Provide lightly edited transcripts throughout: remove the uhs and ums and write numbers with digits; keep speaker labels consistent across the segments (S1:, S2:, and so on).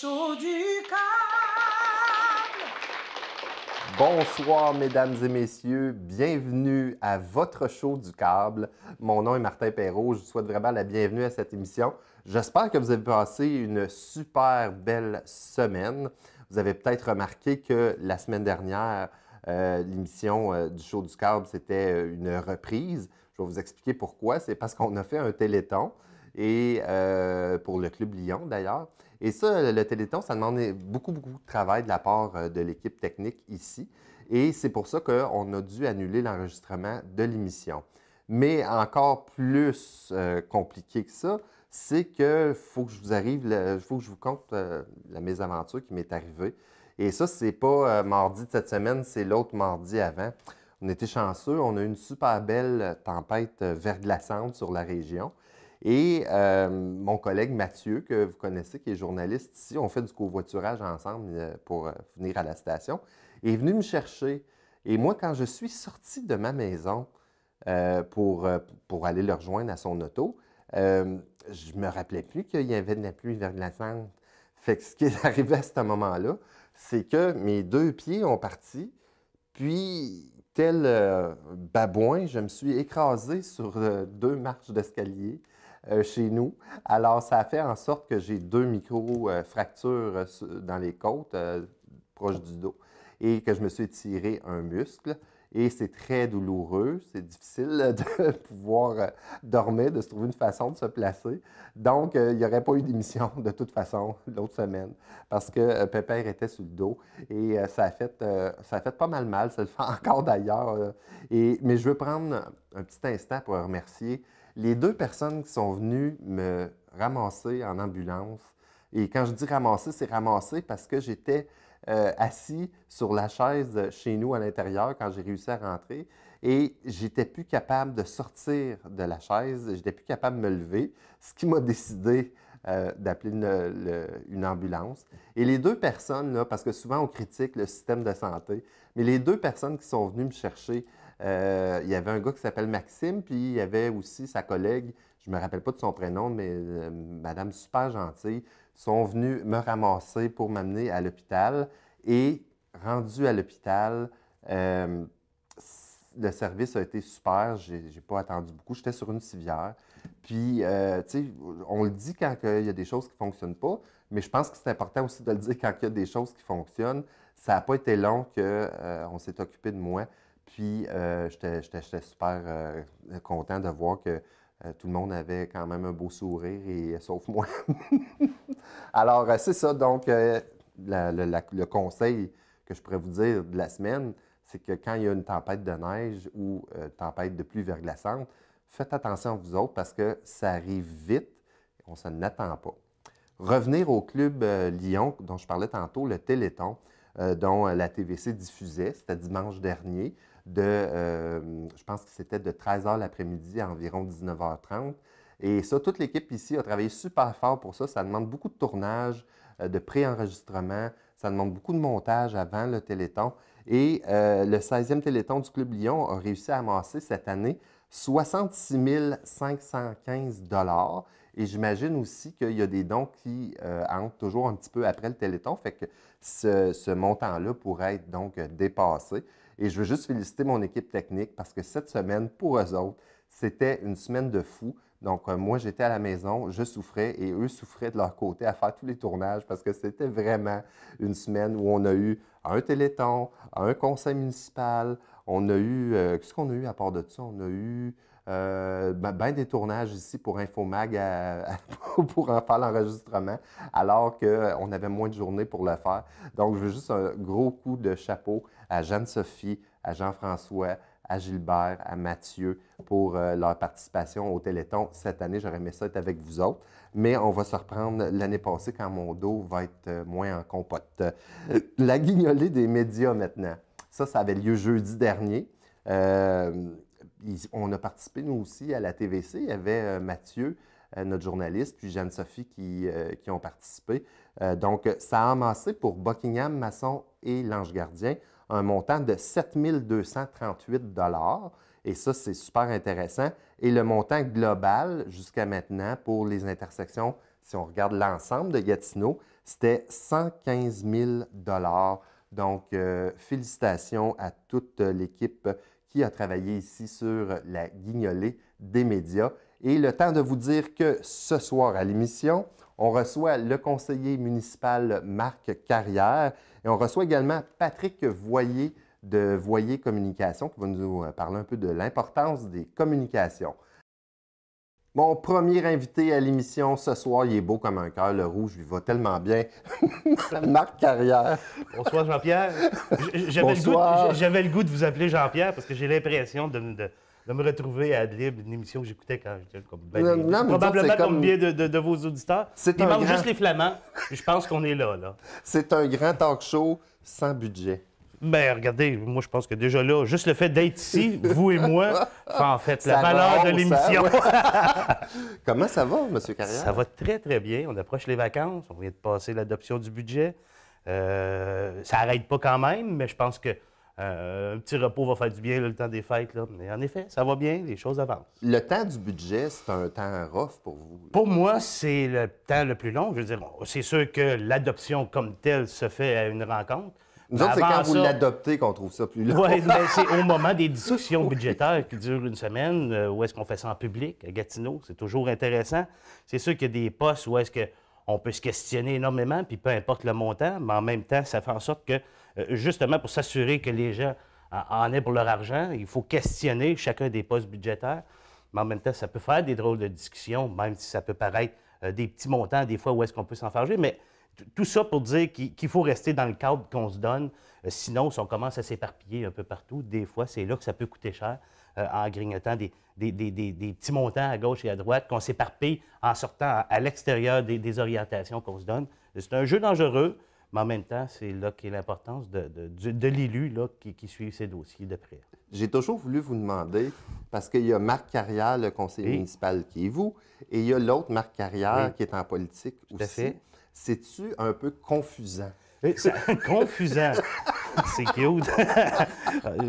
S1: show du câble.
S2: Bonsoir, mesdames et messieurs. Bienvenue à votre show du câble. Mon nom est Martin Perrault. Je vous souhaite vraiment la bienvenue à cette émission. J'espère que vous avez passé une super belle semaine. Vous avez peut-être remarqué que la semaine dernière, l'émission du show du câble, c'était une reprise. Je vais vous expliquer pourquoi. C'est parce qu'on a fait un téléthon, et pour le Club Lyon d'ailleurs. Et ça, le téléthon, ça demande beaucoup, beaucoup de travail de la part de l'équipe technique ici. Et c'est pour ça qu'on a dû annuler l'enregistrement de l'émission. Mais encore plus compliqué que ça, c'est qu'il faut que je vous faut que je vous conte la mésaventure qui m'est arrivée. Et ça, c'est pas mardi de cette semaine, c'est l'autre mardi avant. On était chanceux, on a eu une super belle tempête verglaçante sur la région. Et mon collègue Mathieu, que vous connaissez, qui est journaliste ici, on fait du covoiturage ensemble pour venir à la station, est venu me chercher. Et moi, quand je suis sorti de ma maison pour aller le rejoindre à son auto, je ne me rappelais plus qu'il y avait de la pluie verglaçante. Fait que ce qui est arrivé à ce moment-là, c'est que mes deux pieds ont parti, puis tel babouin, je me suis écrasé sur deux marches d'escalier chez nous. Alors, ça a fait en sorte que j'ai deux micro-fractures dans les côtes, proches du dos, et que je me suis étiré un muscle. Et c'est très douloureux, c'est difficile de pouvoir dormir, de se trouver une façon de se placer. Donc, il n'y aurait pas eu d'émission de toute façon l'autre semaine parce que Pépère était sur le dos et ça a fait pas mal, ça le fait encore d'ailleurs. Mais je veux prendre un petit instant pour remercier les deux personnes qui sont venues me ramasser en ambulance. Et quand je dis ramasser, c'est ramasser parce que j'étais assis sur la chaise chez nous à l'intérieur quand j'ai réussi à rentrer et j'étais plus capable de sortir de la chaise, j'étais plus capable de me lever, ce qui m'a décidé d'appeler une ambulance. Et les deux personnes, là, parce que souvent on critique le système de santé, mais les deux personnes qui sont venues me chercher, il y avait un gars qui s'appelle Maxime, puis il y avait aussi sa collègue, je ne me rappelle pas de son prénom, mais madame super gentille, sont venus me ramasser pour m'amener à l'hôpital. Et rendu à l'hôpital, le service a été super. J'ai pas attendu beaucoup. J'étais sur une civière. Puis, tu sais, on le dit quand il y a des choses qui ne fonctionnent pas, mais je pense que c'est important aussi de le dire quand il y a des choses qui fonctionnent. Ça n'a pas été long qu'on s'est occupé de moi. Puis, j'étais super content de voir que tout le monde avait quand même un beau sourire, et sauf moi. Alors, c'est ça. Donc, le conseil que je pourrais vous dire de la semaine, c'est que quand il y a une tempête de neige ou une tempête de pluie verglaçante, faites attention à vous autres parce que ça arrive vite, on ne s'en attend pas. Revenir au Club Lyon, dont je parlais tantôt, le Téléthon, dont la TVC diffusait, c'était dimanche dernier, je pense que c'était de 13h l'après-midi à environ 19h30. Et ça, toute l'équipe ici a travaillé super fort pour ça. Ça demande beaucoup de tournage, de pré-enregistrement, ça demande beaucoup de montage avant le Téléthon. Et le 16e Téléthon du Club Lyon a réussi à amasser cette année 66 515 $. Et j'imagine aussi qu'il y a des dons qui entrent toujours un petit peu après le Téléthon, fait que ce montant-là pourrait être donc dépassé. Et je veux juste féliciter mon équipe technique parce que cette semaine, pour eux autres, c'était une semaine de fou. Donc, moi, j'étais à la maison, je souffrais et eux souffraient de leur côté à faire tous les tournages parce que c'était vraiment une semaine où on a eu un téléthon, un conseil municipal, on a eu, qu'est-ce qu'on a eu à part de ça? On a eu ben des tournages ici pour Infomag pour en faire l'enregistrement, alors qu'on avait moins de journées pour le faire. Donc, je veux juste un gros coup de chapeau à Jeanne-Sophie, à Jean-François, à Gilbert, à Mathieu pour leur participation au Téléthon. Cette année, j'aurais aimé ça être avec vous autres, mais on va se reprendre l'année passée quand mon dos va être moins en compote. La guignolée des médias maintenant. Ça avait lieu jeudi dernier. On a participé, nous aussi, à la TVC. Il y avait Mathieu, notre journaliste, puis Jeanne-Sophie qui ont participé. Donc, ça a amassé pour Buckingham, Masson et l'Ange Gardien un montant de 7 238 $. Et ça, c'est super intéressant. Et le montant global, jusqu'à maintenant, pour les intersections, si on regarde l'ensemble de Gatineau, C'était 115 000 $. Donc, félicitations à toute l'équipe qui a travaillé ici sur la guignolée des médias. Et le temps de vous dire que ce soir à l'émission, on reçoit le conseiller municipal Marc Carrière et on reçoit également Patrick Voyer de Voyer Communication qui va nous parler un peu de l'importance des communications. Mon premier invité à l'émission ce soir, il est beau comme un cœur, le rouge lui va tellement bien. Marc Carrière.
S3: Bonsoir Jean-Pierre. J'avais le goût de vous appeler Jean-Pierre parce que j'ai l'impression de me retrouver à Adlib, une émission que j'écoutais quand j'étais probablement comme bien de vos auditeurs. Il manque juste les Flamands, puis je pense qu'on est là.
S2: C'est un grand talk show sans budget.
S3: Ben regardez, moi je pense que déjà là, juste le fait d'être ici, vous et moi, fait en fait la valeur de l'émission.
S2: Comment ça va, M. Carrière?
S3: Ça va très très bien. On approche les vacances, on vient de passer l'adoption du budget. Ça n'arrête pas quand même, mais je pense que un petit repos va faire du bien là, le temps des fêtes. Là. Mais en effet, ça va bien, les choses avancent.
S2: Le temps du budget, c'est un temps rough pour vous? Là.
S3: Pour moi, c'est le temps le plus long. Je veux dire, c'est sûr que l'adoption comme telle se fait à une rencontre.
S2: Nous autres, c'est quand vous l'adoptez qu'on trouve ça plus long.
S3: Oui, mais c'est au moment des discussions budgétaires qui durent une semaine, où est-ce qu'on fait ça en public, à Gatineau. C'est toujours intéressant. C'est sûr qu'il y a des postes où est-ce qu'on peut se questionner énormément, puis peu importe le montant, mais en même temps, ça fait en sorte que, justement, pour s'assurer que les gens en aient pour leur argent, il faut questionner chacun des postes budgétaires. Mais en même temps, ça peut faire des drôles de discussions, même si ça peut paraître des petits montants, des fois, où est-ce qu'on peut s'enfarger. Mais tout ça pour dire qu'il faut rester dans le cadre qu'on se donne. Sinon, si on commence à s'éparpiller un peu partout, des fois, c'est là que ça peut coûter cher en grignotant des petits montants à gauche et à droite, qu'on s'éparpille en sortant à l'extérieur des orientations qu'on se donne. C'est un jeu dangereux, mais en même temps, c'est là qu'est l'importance de l'élu qui suit ses dossiers de près.
S2: J'ai toujours voulu vous demander, parce qu'il y a Marc Carrière, le conseiller municipal, qui est vous, et il y a l'autre Marc Carrière qui est en politique aussi.
S3: Tout à fait.
S2: C'est-tu un peu confusant?
S3: Confusant. C'est cute.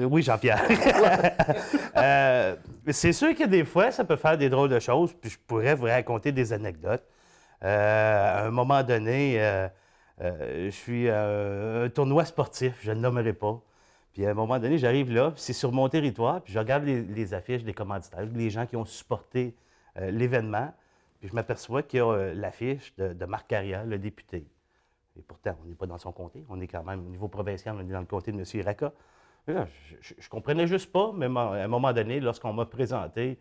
S3: Oui, Jean-Pierre. C'est sûr que des fois, ça peut faire des drôles de choses, puis je pourrais vous raconter des anecdotes. À un moment donné, je suis à un tournoi sportif, je ne le nommerai pas. Puis à un moment donné, j'arrive là, puis c'est sur mon territoire, puis je regarde les affiches des commanditaires, les gens qui ont supporté l'événement. Puis je m'aperçois qu'il y a l'affiche de Marc Carrière, le député. Et pourtant, on n'est pas dans son comté. On est quand même, au niveau provincial, on est dans le comté de M. Iraka. Là, je ne comprenais juste pas, mais à un moment donné, lorsqu'on m'a présenté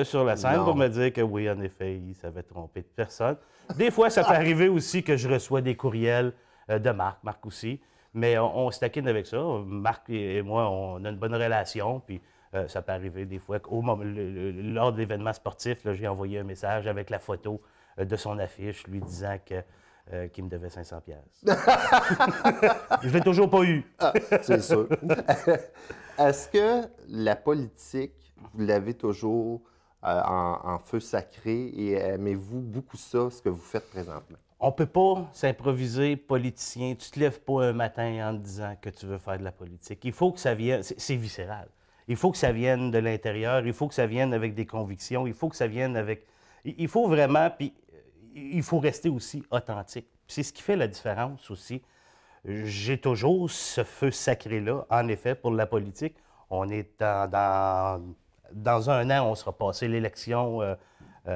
S3: sur la scène pour me dire que oui, en effet, il s'avait trompé de personne. Des fois, ça peut arriver aussi que je reçois des courriels de Marc aussi. Mais on se taquine avec ça. Marc et moi, on a une bonne relation, puis ça peut arriver des fois lors de l'événement sportif, j'ai envoyé un message avec la photo de son affiche lui disant qu'il me devait 500 $. Je ne l'ai toujours pas eu.
S2: C'est sûr. Est-ce que la politique, vous l'avez toujours en feu sacré et aimez-vous beaucoup ça, ce que vous faites présentement?
S3: On ne peut pas s'improviser politicien. Tu ne te lèves pas un matin en te disant que tu veux faire de la politique. Il faut que ça vienne, c'est viscéral. Il faut que ça vienne de l'intérieur, il faut que ça vienne avec des convictions, il faut que ça vienne avec... Il faut vraiment, puis il faut rester aussi authentique. C'est ce qui fait la différence aussi. J'ai toujours ce feu sacré-là, en effet, pour la politique. On est dans un an, on sera passé l'élection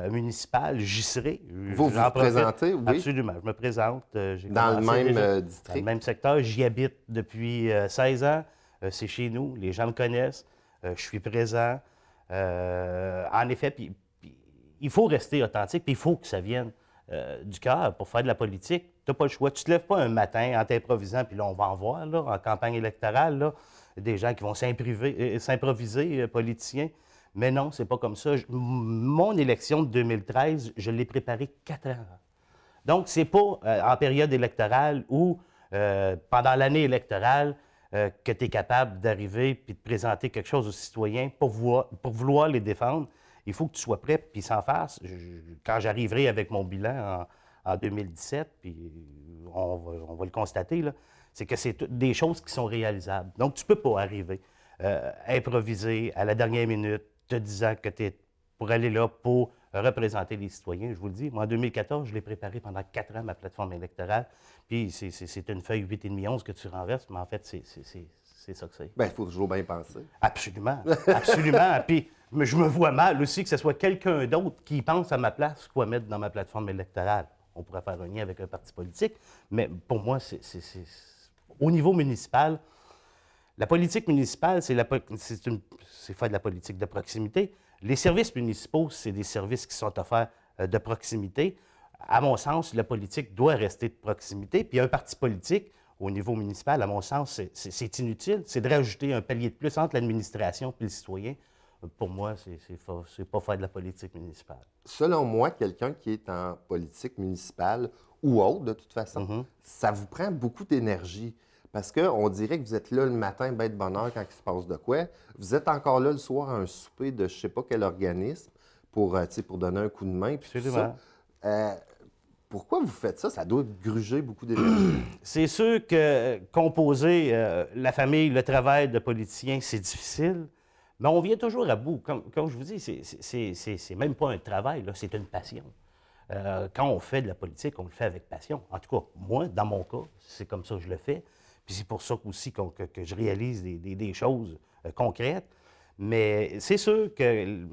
S3: municipale, j'y serai.
S2: Vous vous présentez, oui?
S3: Absolument, je me présente.
S2: Dans le même district?
S3: Dans le même secteur. J'y habite depuis 16 ans. C'est chez nous, les gens me connaissent. Je suis présent. En effet, puis il faut rester authentique, puis il faut que ça vienne du cœur pour faire de la politique. Tu n'as pas le choix. Tu ne te lèves pas un matin en t'improvisant, puis là, on va en voir, là, en campagne électorale, là, des gens qui vont s'improviser politiciens. Mais non, c'est pas comme ça. Mon élection de 2013, je l'ai préparée 4 ans. Donc, c'est pas en période électorale ou pendant l'année électorale que tu es capable d'arriver et de présenter quelque chose aux citoyens pour vouloir les défendre. Il faut que tu sois prêt, puis sans farce. Quand j'arriverai avec mon bilan en 2017, puis on va le constater, là, c'est que c'est des choses qui sont réalisables. Donc, tu ne peux pas arriver improviser à la dernière minute, te disant que tu es pour aller là pour représenter les citoyens. Je vous le dis, moi, en 2014, je l'ai préparé pendant 4 ans, ma plateforme électorale. Puis c'est une feuille 8,5-11 que tu renverses, mais en fait, c'est ça que c'est.
S2: Bien, il faut toujours bien penser.
S3: Absolument, absolument. Puis je me vois mal aussi que ce soit quelqu'un d'autre qui pense à ma place quoi mettre dans ma plateforme électorale. On pourrait faire un lien avec un parti politique, mais pour moi, au niveau municipal, la politique municipale, c'est faire de la politique de proximité. Les services municipaux, c'est des services qui sont offerts de proximité. À mon sens, la politique doit rester de proximité. Puis un parti politique, au niveau municipal, à mon sens, c'est inutile. C'est de rajouter un palier de plus entre l'administration et le citoyen. Pour moi, c'est pas faire de la politique municipale.
S2: Selon moi, quelqu'un qui est en politique municipale ou autre, de toute façon, ça vous prend beaucoup d'énergie. Parce qu'on dirait que vous êtes là le matin, bien de bonne heure quand il se passe de quoi. Vous êtes encore là le soir à un souper de je ne sais pas quel organisme pour donner un coup de main. Puis tout ça. Pourquoi vous faites ça? Ça doit gruger beaucoup d'énergie.
S3: C'est sûr que composer la famille, le travail de politicien, c'est difficile. Mais on vient toujours à bout. Comme je vous dis, c'est même pas un travail, c'est une passion. Quand on fait de la politique, on le fait avec passion. En tout cas, moi, dans mon cas, c'est comme ça que je le fais. Puis c'est pour ça aussi que je réalise des choses concrètes. Mais c'est sûr que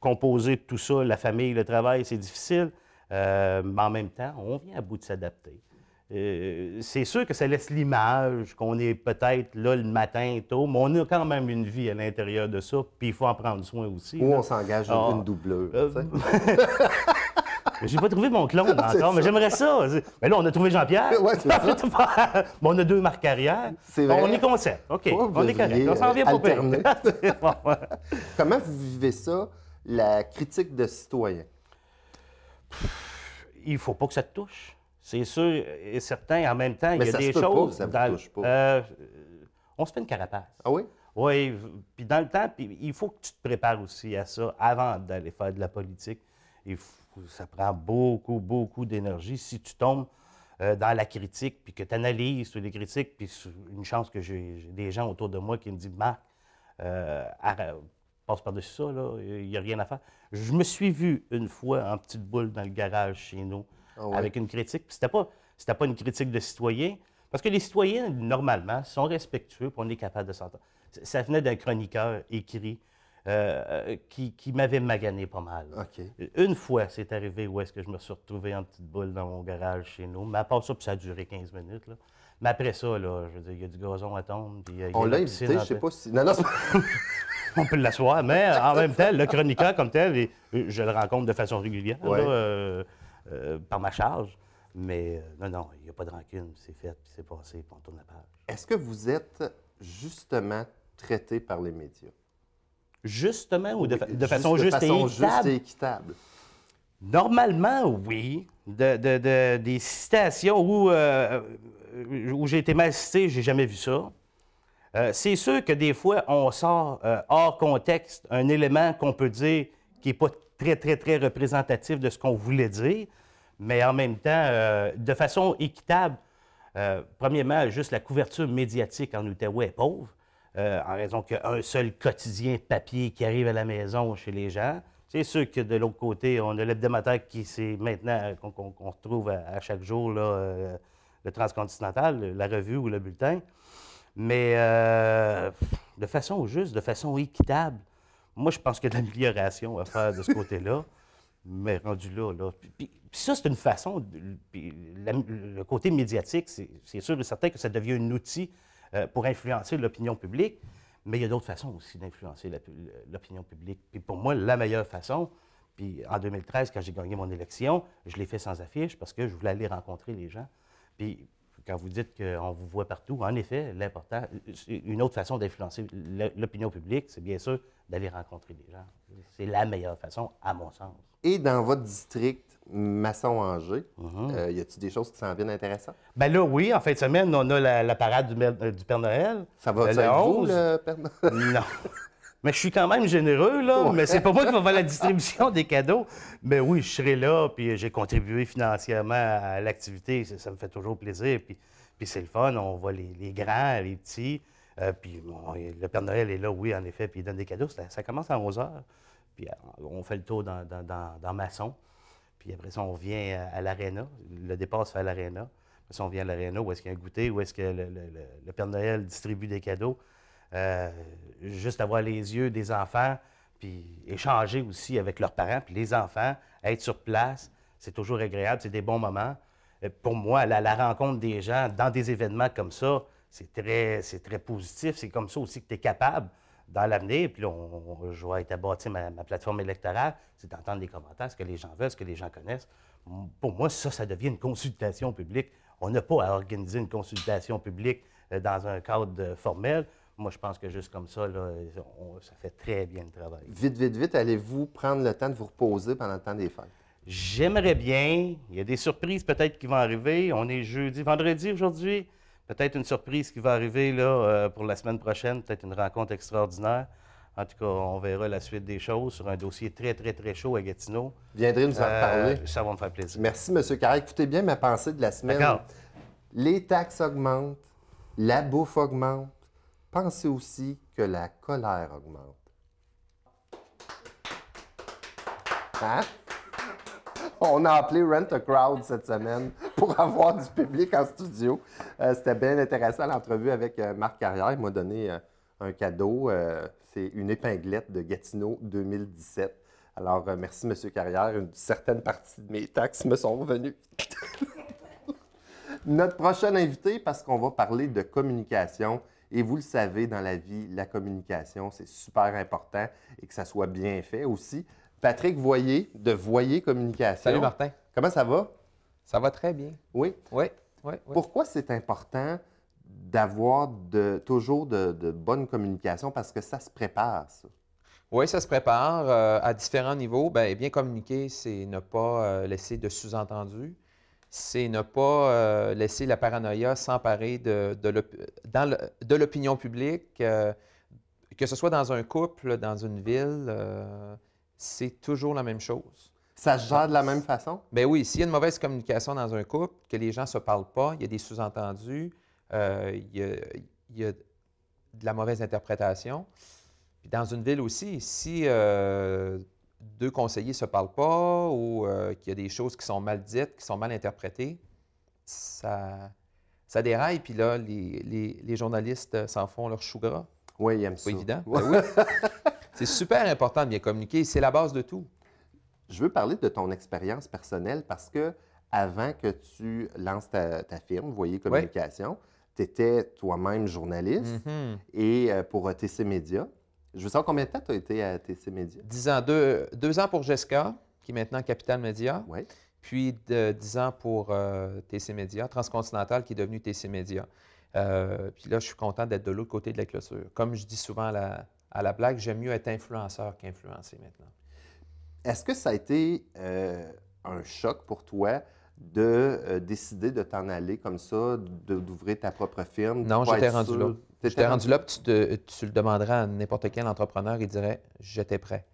S3: composer tout ça, la famille, le travail, c'est difficile. Mais en même temps, on vient à bout de s'adapter. C'est sûr que ça laisse l'image qu'on est peut-être là le matin tôt, mais on a quand même une vie à l'intérieur de ça, puis il faut en prendre soin aussi.
S2: Ou on s'engage dans une doubleur.
S3: J'ai pas trouvé mon clone encore, mais j'aimerais ça. Mais là, on a trouvé Jean-Pierre.
S2: Ouais, c'est ça.
S3: On a 2 marques carrière.
S2: C'est vrai.
S3: On est concept. OK, on est correct. On s'en vient pour payer.
S2: Comment vous vivez ça, la critique de citoyens?
S3: Il faut pas que ça te touche. C'est sûr et certain. En même temps,
S2: Mais
S3: il y a des
S2: ça se peut
S3: choses.
S2: pas que ça vous touche pas.
S3: On se fait une carapace.
S2: Ah oui?
S3: Oui. Puis dans le temps, il faut que tu te prépares aussi à ça avant d'aller faire de la politique. Ça prend beaucoup, beaucoup d'énergie. Si tu tombes dans la critique, puis que tu analyses toutes les critiques, puis une chance que j'ai des gens autour de moi qui me disent « Marc, passe par-dessus ça, là, il n'y a rien à faire. » Je me suis vu une fois en petite boule dans le garage chez nous avec une critique. Puis c'était pas une critique de citoyen, parce que les citoyens, normalement, sont respectueux, puis on est capable de s'entendre. Ça venait d'un chroniqueur écrit qui m'avait magané pas mal.
S2: OK.
S3: Une fois, c'est arrivé où est-ce que je me suis retrouvé en petite boule dans mon garage chez nous. Mais à part ça, puis ça a duré 15 minutes. Là. Mais après ça, là, je veux dire, il y a du gazon à tomber. Puis,
S2: on l'a invité, je sais pas si... Non, c'est pas...
S3: On peut l'asseoir, mais en même temps, le chroniqueur comme tel, je le rencontre de façon régulière, là, par ma charge. Mais non, il n'y a pas de rancune. C'est fait, puis c'est passé, puis on tourne la page.
S2: Est-ce que vous êtes justement traité par les médias?
S3: Justement ou de façon juste et équitable?
S2: Juste et équitable.
S3: Normalement, oui. Des citations où j'ai été mal cité, j'ai jamais vu ça. C'est sûr que des fois, on sort hors contexte un élément qu'on peut dire qui n'est pas très, très, très représentatif de ce qu'on voulait dire, mais en même temps, de façon équitable. Premièrement, juste la couverture médiatique en Outaouais est pauvre. En raison qu'il y a un seul quotidien papier qui arrive à la maison chez les gens. C'est sûr que de l'autre côté, on a l'hebdomadaire qui c'est maintenant qu'on retrouve à chaque jour, là, le Transcontinental, la revue ou le bulletin. Mais de façon juste, de façon équitable, moi, je pense qu'il y a de l'amélioration à faire de ce côté-là. Mais rendu là. Puis ça, c'est une façon. Le côté médiatique, c'est sûr et certain que ça devient un outil pour influencer l'opinion publique, mais il y a d'autres façons aussi d'influencer l'opinion publique. Puis pour moi, la meilleure façon, puis en 2013, quand j'ai gagné mon élection, je l'ai fait sans affiche parce que je voulais aller rencontrer les gens. Puis quand vous dites qu'on vous voit partout, en effet, l'important, une autre façon d'influencer l'opinion publique, c'est bien sûr d'aller rencontrer les gens. C'est la meilleure façon, à mon sens.
S2: Et dans votre district, Masson-Angers, y a-t-il des choses qui s'en viennent intéressantes?
S3: Bien là, oui. En fin de semaine, on a la parade du Père Noël.
S2: Ça va être vous, le Père Noël?
S3: Non. Mais je suis quand même généreux, là.
S2: Ouais.
S3: Mais c'est pas moi qui va faire la distribution des cadeaux. Mais oui, je serai là, puis j'ai contribué financièrement à l'activité. Ça me fait toujours plaisir. Puis c'est le fun. On voit les grands, les petits. Puis le Père Noël est là, oui, en effet, puis il donne des cadeaux. Ça commence à 11 h. Puis on fait le tour dans Masson. Puis après ça, on vient à l'aréna. Le départ se fait à l'aréna. Après ça, on vient à l'aréna où est-ce qu'il y a un goûter, où est-ce que le Père Noël distribue des cadeaux. Juste avoir les yeux des enfants, puis échanger aussi avec leurs parents, puis les enfants, être sur place, c'est toujours agréable, c'est des bons moments. Pour moi, la rencontre des gens dans des événements comme ça, c'est très positif. C'est comme ça aussi que tu es capable, dans l'avenir, puis là, je vais être à bâtir ma plateforme électorale, c'est d'entendre les commentaires, ce que les gens veulent, ce que les gens connaissent. Pour moi, ça devient une consultation publique. On n'a pas à organiser une consultation publique dans un cadre formel. Moi, je pense que juste comme ça, là, ça fait très bien le travail.
S2: Vite, vite, vite, allez-vous prendre le temps de vous reposer pendant le temps des fêtes?
S3: J'aimerais bien. Il y a des surprises peut-être qui vont arriver. On est vendredi aujourd'hui. Peut-être une surprise qui va arriver là, pour la semaine prochaine, peut-être une rencontre extraordinaire. En tout cas, on verra la suite des choses sur un dossier très, très, très chaud à Gatineau.
S2: Viendrez nous en reparler.
S3: Ça va me faire plaisir.
S2: Merci, M. Carré. Écoutez bien ma pensée de la semaine.
S3: D'accord.
S2: Les taxes augmentent, la bouffe augmente. Pensez aussi que la colère augmente. Hein? On a appelé Rent a Crowd cette semaine pour avoir du public en studio. C'était bien intéressant l'entrevue avec Marc Carrière. Il m'a donné un cadeau. C'est une épinglette de Gatineau 2017. Alors, merci, M. Carrière. Une certaine partie de mes taxes me sont revenues. Notre prochain invité, parce qu'on va parler de communication. Et vous le savez, dans la vie, la communication, c'est super important et que ça soit bien fait aussi. Patrick Voyer, de Voyer Communication.
S4: Salut Martin.
S2: Comment ça va?
S4: Ça va très bien.
S2: Oui.
S4: Oui.
S2: Pourquoi c'est important d'avoir toujours de bonnes communications? Parce que ça se prépare, ça.
S4: Oui, ça se prépare à différents niveaux. Bien communiquer, c'est ne pas laisser de sous-entendus. C'est ne pas laisser la paranoïa s'emparer de l'opinion publique, que ce soit dans un couple, dans une ville, c'est toujours la même chose.
S2: Ça se gère de la même façon?
S4: Bien oui, s'il y a une mauvaise communication dans un couple, que les gens ne se parlent pas, il y a des sous-entendus, il y a de la mauvaise interprétation. Puis dans une ville aussi, si deux conseillers ne se parlent pas ou qu'il y a des choses qui sont mal dites, qui sont mal interprétées, ça déraille. Puis là, les journalistes s'en font leur chou gras.
S2: Oui, ils aiment ça.
S4: C'est pas évident.
S2: Ouais.
S4: Ben oui. C'est super important de bien communiquer. C'est la base de tout.
S2: Je veux parler de ton expérience personnelle parce que avant que tu lances ta firme, Voyer Communication, tu étais toi-même journaliste et pour TC Média. Je veux savoir combien de temps tu as été à TC Média?
S4: 10 ans. 2 ans pour Jessica, qui est maintenant Capital Média.
S2: Oui.
S4: Puis 10 ans pour TC Média, Transcontinental, qui est devenu TC Média. Puis là, je suis content d'être de l'autre côté de la clôture. Comme je dis souvent à la blague, j'aime mieux être influenceur qu'influencé maintenant.
S2: Est-ce que ça a été un choc pour toi de décider de t'en aller comme ça, d'ouvrir ta propre firme?
S4: Non, j'étais rendu là. J'étais rendu là, puis tu le demanderais à n'importe quel entrepreneur, il dirait « j'étais prêt ».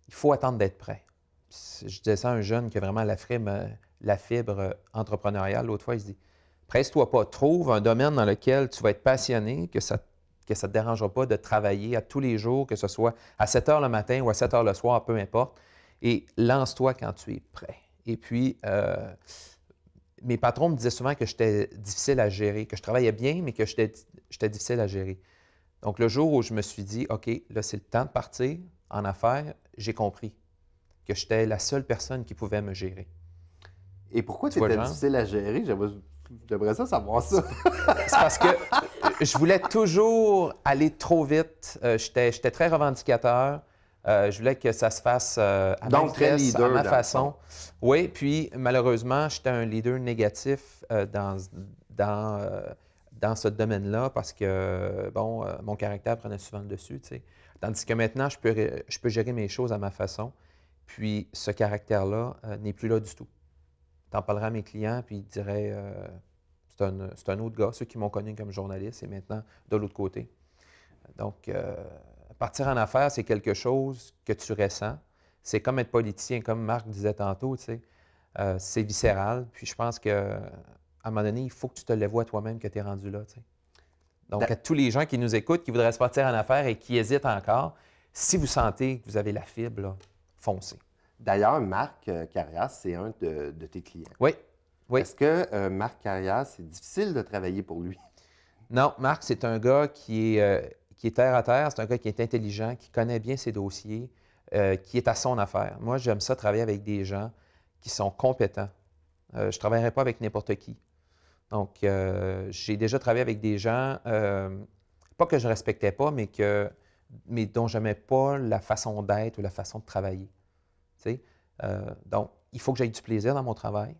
S4: Il faut attendre d'être prêt. Je disais ça à un jeune qui a vraiment la fibre entrepreneuriale. L'autre fois, il se dit « presse-toi pas, trouve un domaine dans lequel tu vas être passionné, que ça ne te dérangera pas de travailler à tous les jours, que ce soit à 7 heures le matin ou à 7 heures le soir, peu importe, et lance-toi quand tu es prêt ». Et puis, mes patrons me disaient souvent que j'étais difficile à gérer, que je travaillais bien, mais que j'étais difficile à gérer. Donc, le jour où je me suis dit, OK, là, c'est le temps de partir en affaires, j'ai compris que j'étais la seule personne qui pouvait me gérer.
S2: Et pourquoi tu étais difficile à gérer? J'aimerais ça savoir ça.
S4: C'est parce que je voulais toujours aller trop vite. J'étais très revendicateur. Je voulais que ça se fasse à ma vitesse, à ma façon. Oui, puis malheureusement, j'étais un leader négatif dans ce domaine-là parce que, bon, mon caractère prenait souvent le dessus, tu sais. Tandis que maintenant, je peux gérer mes choses à ma façon. Puis ce caractère-là n'est plus là du tout. T'en parleras à mes clients, puis ils diraient c'est un autre gars, ceux qui m'ont connu comme journaliste, et maintenant de l'autre côté. Donc, partir en affaires, c'est quelque chose que tu ressens. C'est comme être politicien, comme Marc disait tantôt, tu sais. C'est viscéral. Puis je pense qu'à un moment donné, il faut que tu te le vois toi-même que tu es rendu là, tu sais. Donc, à tous les gens qui nous écoutent, qui voudraient se partir en affaires et qui hésitent encore, Si vous sentez que vous avez la fibre, là, foncez.
S2: D'ailleurs, Marc Carrias, c'est un de tes clients.
S4: Oui, oui.
S2: Est-ce que Marc Carrias, c'est difficile de travailler pour lui?
S4: Non, Marc, c'est un gars qui est terre à terre, c'est un gars qui est intelligent, qui connaît bien ses dossiers, qui est à son affaire. Moi, j'aime ça travailler avec des gens qui sont compétents. Je ne travaillerai pas avec n'importe qui. Donc, j'ai déjà travaillé avec des gens, pas que je ne respectais pas, mais dont je n'aimais pas la façon d'être ou la façon de travailler. Tu sais? Donc, il faut que j'aie du plaisir dans mon travail.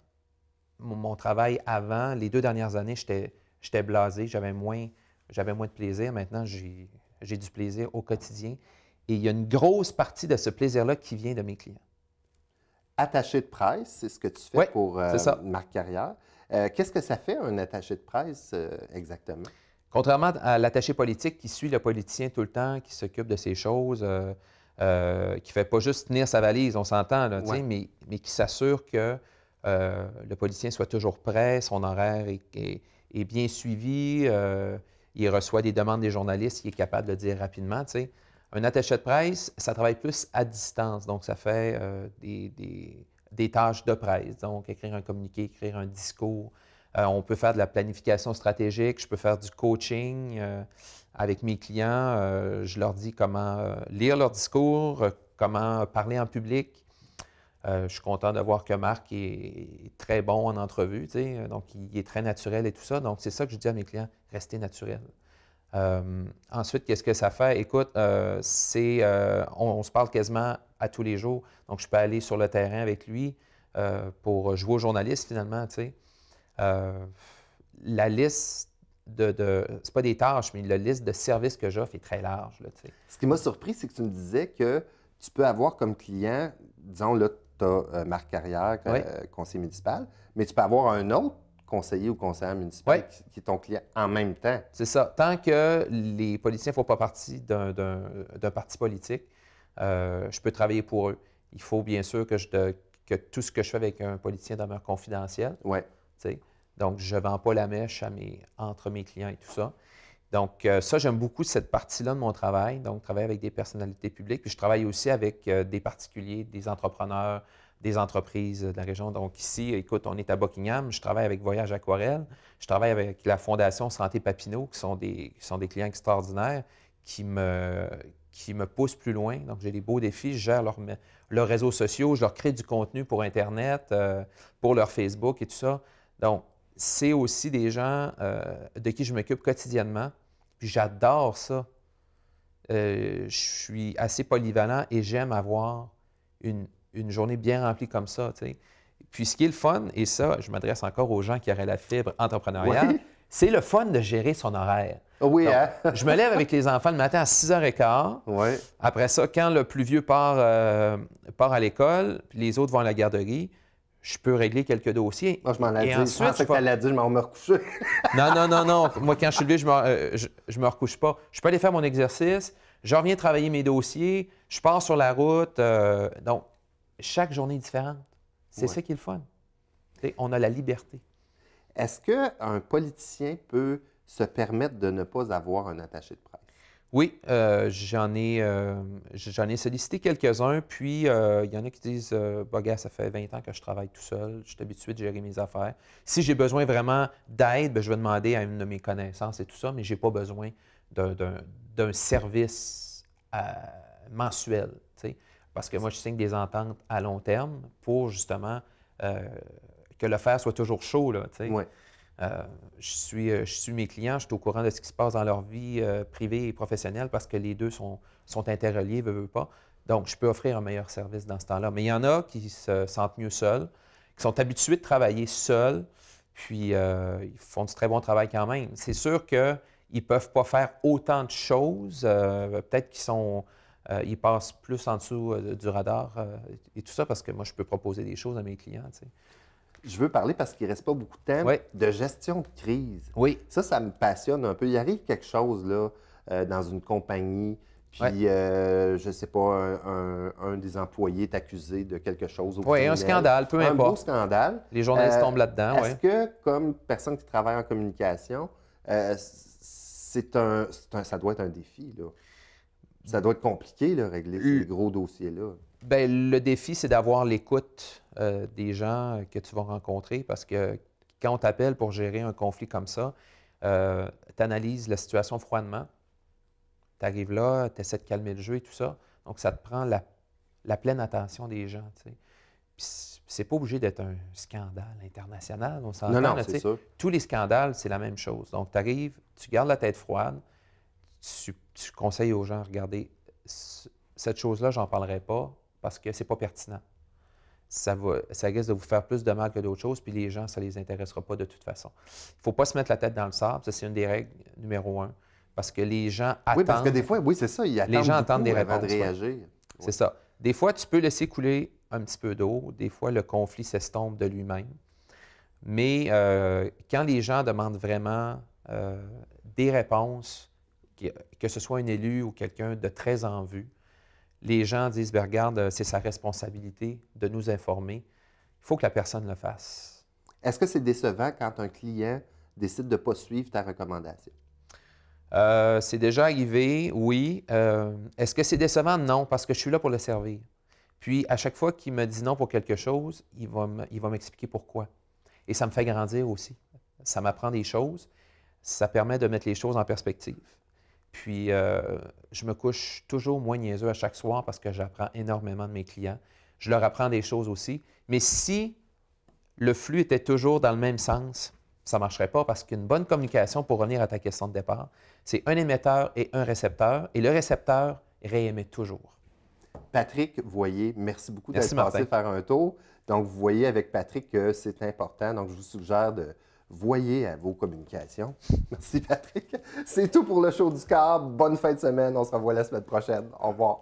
S4: Mon travail avant, les 2 dernières années, j'étais blasé, j'avais moins de plaisir. Maintenant, j'ai du plaisir au quotidien. Et il y a une grosse partie de ce plaisir-là qui vient de mes clients.
S2: Attaché de presse, c'est ce que tu fais
S4: Oui,
S2: pour
S4: c'est ça.
S2: Marc Carrière. Qu'est-ce que ça fait, un attaché de presse, exactement?
S4: Contrairement à l'attaché politique qui suit le politicien tout le temps, qui s'occupe de ses choses, qui ne fait pas juste tenir sa valise, on s'entend, là,
S2: Ouais.
S4: mais qui s'assure que le politicien soit toujours prêt, son horaire est bien suivi, il reçoit des demandes des journalistes, il est capable de le dire rapidement. T'sais. Un attaché de presse, ça travaille plus à distance, donc ça fait des tâches de presse, donc écrire un communiqué, écrire un discours. On peut faire de la planification stratégique, je peux faire du coaching avec mes clients. Je leur dis comment lire leur discours, comment parler en public. Je suis content de voir que Marc est très bon en entrevue, donc il est très naturel et tout ça. Donc, c'est ça que je dis à mes clients, restez naturel. Ensuite, qu'est-ce que ça fait? Écoute, on se parle quasiment à tous les jours. Donc, je peux aller sur le terrain avec lui pour jouer aux journalistes, finalement, tu sais. La liste c'est pas des tâches, mais la liste de services que j'offre est très large. Là,
S2: Ce qui m'a surpris, c'est que tu me disais que tu peux avoir comme client, disons, là, tu as Marc Carrière,
S4: Oui.
S2: conseiller municipal, mais tu peux avoir un autre conseiller ou conseillère municipal
S4: Oui.
S2: qui est ton client en même temps.
S4: C'est ça. Tant que les politiciens ne font pas partie d'un parti politique, je peux travailler pour eux. Il faut bien sûr que tout ce que je fais avec un politicien demeure confidentiel.
S2: Oui.
S4: T'sais. Donc, je ne vends pas la mèche entre mes clients et tout ça. Donc, ça, j'aime beaucoup cette partie-là de mon travail. Donc, travailler avec des personnalités publiques. Puis, je travaille aussi avec des particuliers, des entrepreneurs, des entreprises de la région. Donc, ici, écoute, on est à Buckingham. Je travaille avec Voyage Aquarelle. Je travaille avec la Fondation Santé Papineau, qui sont des clients extraordinaires qui me poussent plus loin. Donc, j'ai des beaux défis. Je gère leurs réseaux sociaux. Je leur crée du contenu pour Internet, pour leur Facebook et tout ça. Donc, c'est aussi des gens de qui je m'occupe quotidiennement. Puis j'adore ça. Je suis assez polyvalent et j'aime avoir une journée bien remplie comme ça. T'sais. Puis ce qui est le fun, et ça, je m'adresse encore aux gens qui auraient la fibre entrepreneuriale,
S2: Oui.
S4: c'est le fun de gérer son horaire.
S2: Oui,
S4: Donc,
S2: hein?
S4: je me lève avec les enfants le matin à 6h15.
S2: Oui.
S4: Après ça, quand le plus vieux part à l'école, puis les autres vont à la garderie, je peux régler quelques dossiers.
S2: Moi, je m'en ai
S4: Et
S2: dit.
S4: ensuite,
S2: Je pensais que tu allais dire, je m'en vais me recoucher.
S4: Non. Moi, quand je suis levé, je me recouche pas. Je peux aller faire mon exercice, je reviens travailler mes dossiers, je pars sur la route. Donc, chaque journée est différente. C'est ça qui est le fun. T'sais, on a la liberté.
S2: Est-ce qu'un politicien peut se permettre de ne pas avoir un attaché de presse?
S4: Oui, j'en ai sollicité quelques-uns, puis il y en a qui disent bah, gars, ça fait 20 ans que je travaille tout seul, je suis habitué de gérer mes affaires. Si j'ai besoin vraiment d'aide, je vais demander à une de mes connaissances et tout ça, mais je n'ai pas besoin d'un service mensuel. T'sais. Parce que moi, je signe des ententes à long terme pour justement que le fer soit toujours chaud. Là,
S2: Oui.
S4: je suis mes clients, je suis au courant de ce qui se passe dans leur vie privée et professionnelle parce que les deux sont interreliés, veut pas. Donc, je peux offrir un meilleur service dans ce temps-là. Mais il y en a qui se sentent mieux seuls, qui sont habitués de travailler seuls, puis ils font du très bon travail quand même. C'est sûr qu'ils ne peuvent pas faire autant de choses. Peut-être ils passent plus en dessous du radar et tout ça parce que moi, je peux proposer des choses à mes clients. T'sais.
S2: Je veux parler parce qu'il ne reste pas beaucoup de temps
S4: Oui.
S2: de gestion de crise.
S4: Oui.
S2: Ça me passionne un peu. Il arrive quelque chose là, dans une compagnie, puis je ne sais pas, un des employés est accusé de quelque chose.
S4: Oui, un scandale, peu importe.
S2: Un beau scandale.
S4: Les journalistes tombent là-dedans.
S2: Est-ce que, comme personne qui travaille en communication, ça doit être un défi, là? Ça doit être compliqué, là, régler ces gros dossiers-là.
S4: Bien, le défi, c'est d'avoir l'écoute des gens que tu vas rencontrer parce que quand on t'appelle pour gérer un conflit comme ça, tu analyses la situation froidement. Tu arrives là, tu essaies de calmer le jeu et tout ça. Donc, ça te prend la pleine attention des gens. Tu sais. Puis, c'est pas obligé d'être un scandale international. On s'entend,
S2: Non,
S4: là, tu
S2: c'est
S4: sais.
S2: sûr.
S4: Tous les scandales, c'est la même chose. Donc, tu arrives, tu gardes la tête froide, tu conseilles aux gens, regardez, cette chose-là, j'en parlerai pas parce que c'est pas pertinent. Ça risque de vous faire plus de mal que d'autres choses, puis les gens, ça les intéressera pas de toute façon. Il ne faut pas se mettre la tête dans le sable, ça c'est une des règles numéro 1, parce que les gens attendent...
S2: Oui, parce que des fois, oui, c'est ça, ils attendent
S4: gens attendent des
S2: avant de
S4: réponses, ouais.
S2: réagir.
S4: C'est ça. Des fois, tu peux laisser couler un petit peu d'eau, des fois, le conflit s'estompe de lui-même. Mais quand les gens demandent vraiment des réponses, que ce soit un élu ou quelqu'un de très en vue, les gens disent, bien, regarde, c'est sa responsabilité de nous informer. Il faut que la personne le fasse.
S2: Est-ce que c'est décevant quand un client décide de ne pas suivre ta recommandation?
S4: C'est déjà arrivé, oui. Est-ce que c'est décevant? Non, parce que je suis là pour le servir. Puis, à chaque fois qu'il me dit non pour quelque chose, il va m'expliquer pourquoi. Et ça me fait grandir aussi. Ça m'apprend des choses. Ça permet de mettre les choses en perspective. Puis, je me couche toujours moins niaiseux à chaque soir parce que j'apprends énormément de mes clients. Je leur apprends des choses aussi. Mais si le flux était toujours dans le même sens, ça ne marcherait pas parce qu'une bonne communication, pour revenir à ta question de départ, c'est un émetteur et un récepteur. Et le récepteur réémet toujours.
S2: Patrick Voyer, merci beaucoup d'être
S4: Merci,
S2: passé
S4: Martin.
S2: faire un tour. Donc, vous voyez avec Patrick que c'est important. Donc, je vous suggère de voyer à vos communications. Merci, Patrick. C'est tout pour le show du câble. Bonne fin de semaine. On se revoit la semaine prochaine. Au revoir.